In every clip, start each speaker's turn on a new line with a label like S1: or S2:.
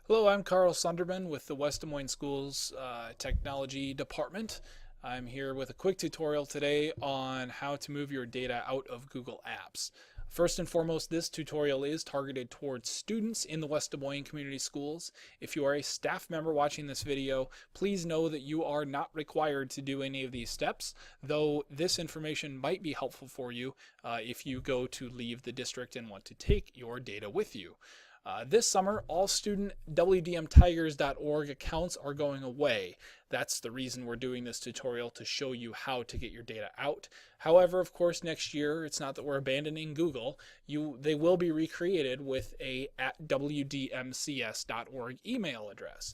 S1: Hello, I'm Carl Sunderman with the West Des Moines Schools Technology Department. I'm here with a quick tutorial today on how to move your data out of Google Apps. First and foremost, this tutorial is targeted towards students in the West Des Moines Community Schools. If you are a staff member watching this video, please know that you are not required to do any of these steps, though this information might be helpful for you if you go to leave the district and want to take your data with you. This summer, all student WDMTigers.org accounts are going away. That's the reason we're doing this tutorial, to show you how to get your data out. However, of course, next year, it's not that we're abandoning Google. They will be recreated with a @WDMCS.org email address.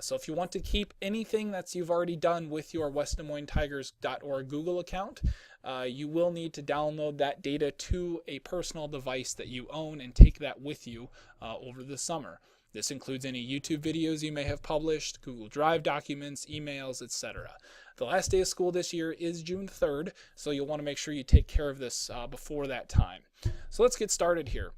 S1: So if you want to keep anything that you've already done with your WestDesMoinesTigers.org Google account, you will need to download that data to a personal device that you own and take that with you over the summer. This includes any YouTube videos you may have published, Google Drive documents, emails, etc. The last day of school this year is June 3rd, so you'll want to make sure you take care of this before that time. So let's get started here.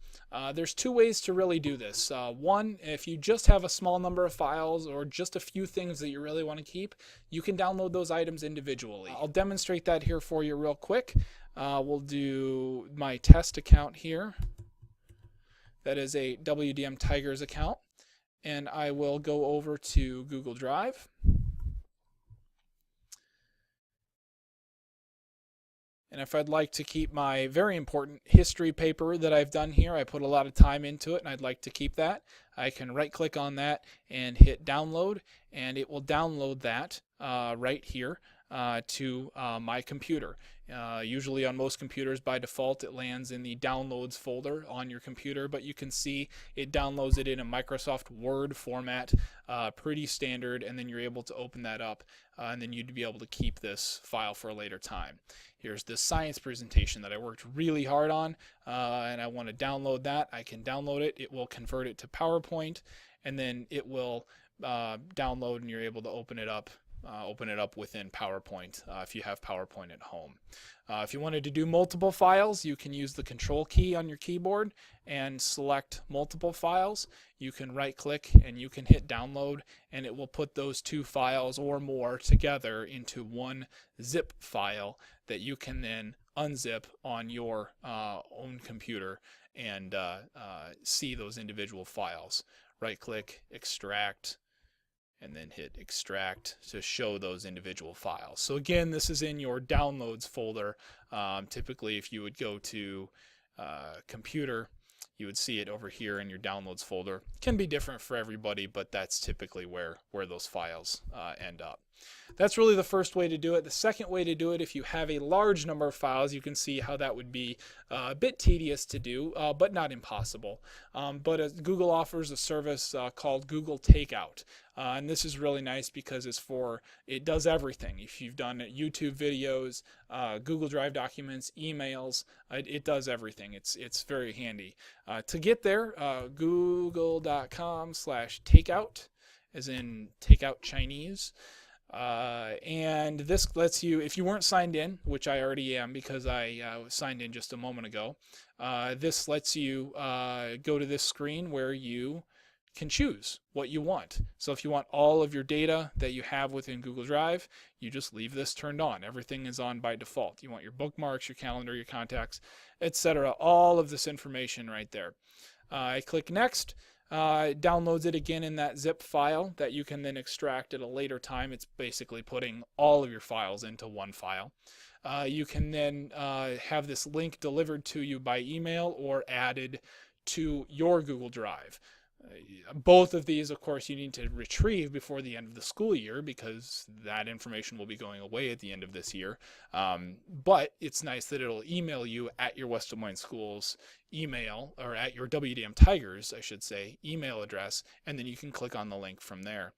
S1: There's two ways to really do this. One, if you just have a small number of files or just a few things that you really want to keep, you can download those items individually. I'll demonstrate that here for you real quick. We'll do my test account here. That is a WDM Tigers account. And I will go over to Google Drive. And if I'd like to keep my very important history paper that I've done here, I put a lot of time into it and I'd like to keep that, I can right click on that and hit download, and it will download that right here to my computer. Usually on most computers by default it lands in the downloads folder on your computer, but you can see it downloads it in a Microsoft Word format, pretty standard, and then you're able to open that up and then you'd be able to keep this file for a later time. Here's this science presentation that I worked really hard on and I want to download that. I can download it. It will convert it to PowerPoint, and then it will download and you're able to open it up within PowerPoint if you have PowerPoint at home. If you wanted to do multiple files, you can use the Control key on your keyboard and select multiple files. You can right click and you can hit download, and it will put those two files or more together into one zip file that you can then unzip on your own computer and see those individual files. Right click, extract, and then hit extract to show those individual files. So again, this is in your downloads folder. Typically if you would go to computer, you would see it over here in your downloads folder. It can be different for everybody, but that's typically where those files end up. That's really the first way to do it. The second way to do it, if you have a large number of files, you can see how that would be a bit tedious to do, but not impossible. But Google offers a service called Google Takeout. And this is really nice because it does everything. If you've done YouTube videos, Google Drive documents, emails, it does everything. It's very handy. To get there, google.com/takeout, as in takeout Chinese. And this lets you, if you weren't signed in, which I already am because I was signed in just a moment ago, this lets you go to this screen where you can choose what you want. So if you want all of your data that you have within Google Drive, you just leave this turned on. Everything is on by default. You want your bookmarks, your calendar, your contacts, etc. All of this information right there. I click next. It downloads it again in that zip file that you can then extract at a later time. It's basically putting all of your files into one file. You can then have this link delivered to you by email or added to your Google Drive. Both of these, of course, you need to retrieve before the end of the school year because that information will be going away at the end of this year. But it's nice that it'll email you at your West Des Moines Schools email, or at your WDM Tigers, I should say, email address, and then you can click on the link from there.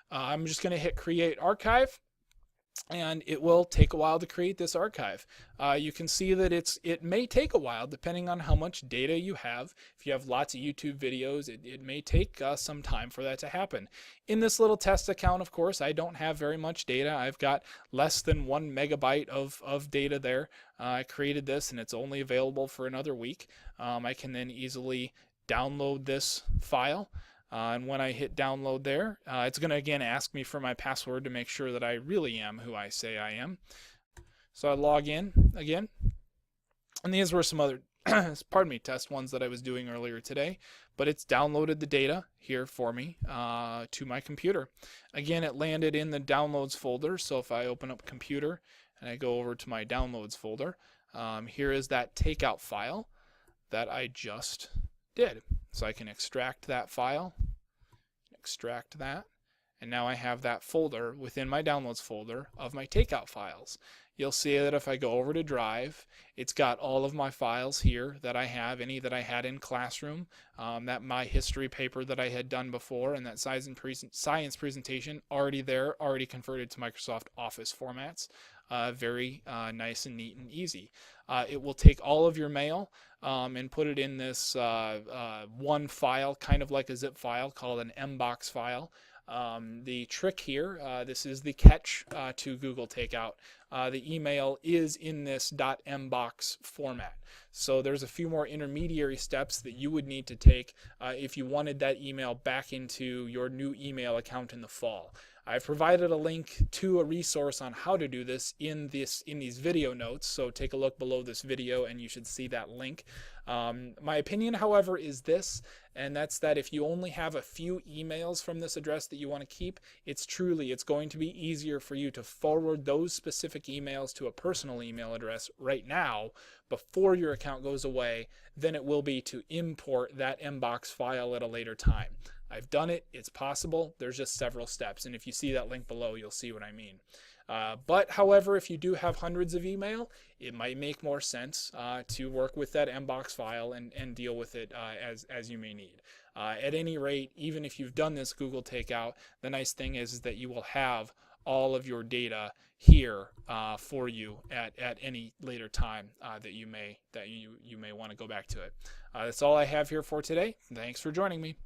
S1: I'm just going to hit Create Archive. And it will take a while to create this archive. You can see that it may take a while depending on how much data you have. If you have lots of YouTube videos, it may take some time for that to happen. In this little test account, of course, I don't have very much data. I've got less than 1 megabyte of data there. I created this and it's only available for another week. I can then easily download this file. And when I hit download there, it's going to again ask me for my password to make sure that I really am who I say I am. So I log in again, and these were some other pardon me, test ones that I was doing earlier today, but it's downloaded the data here for me to my computer. Again, it landed in the downloads folder, so if I open up computer and I go over to my downloads folder, here is that takeout file that I just did. So I can extract that file, extract that, and now I have that folder within my downloads folder of my takeout files. You'll see that if I go over to Drive, it's got all of my files here that I have, any that I had in classroom, that my history paper that I had done before, and that science presentation already there, already converted to Microsoft Office formats. Very nice and neat and easy. It will take all of your mail and put it in this one file, kind of like a zip file called an mbox file. The trick here, this is the catch to Google Takeout. The email is in this .mbox format. So there's a few more intermediary steps that you would need to take if you wanted that email back into your new email account in the fall. I've provided a link to a resource on how to do this in these video notes, so take a look below this video and you should see that link. My opinion, however, is this, and that's that if you only have a few emails from this address that you want to keep, it's going to be easier for you to forward those specific emails to a personal email address right now before your account goes away than it will be to import that mbox file at a later time. I've done it. It's possible. There's just several steps. And if you see that link below, you'll see what I mean. But however, if you do have hundreds of email, it might make more sense to work with that mbox file and deal with it as you may need. At any rate, even if you've done this Google Takeout, the nice thing is that you will have all of your data here for you at any later time that you may want to go back to it. That's all I have here for today. Thanks for joining me.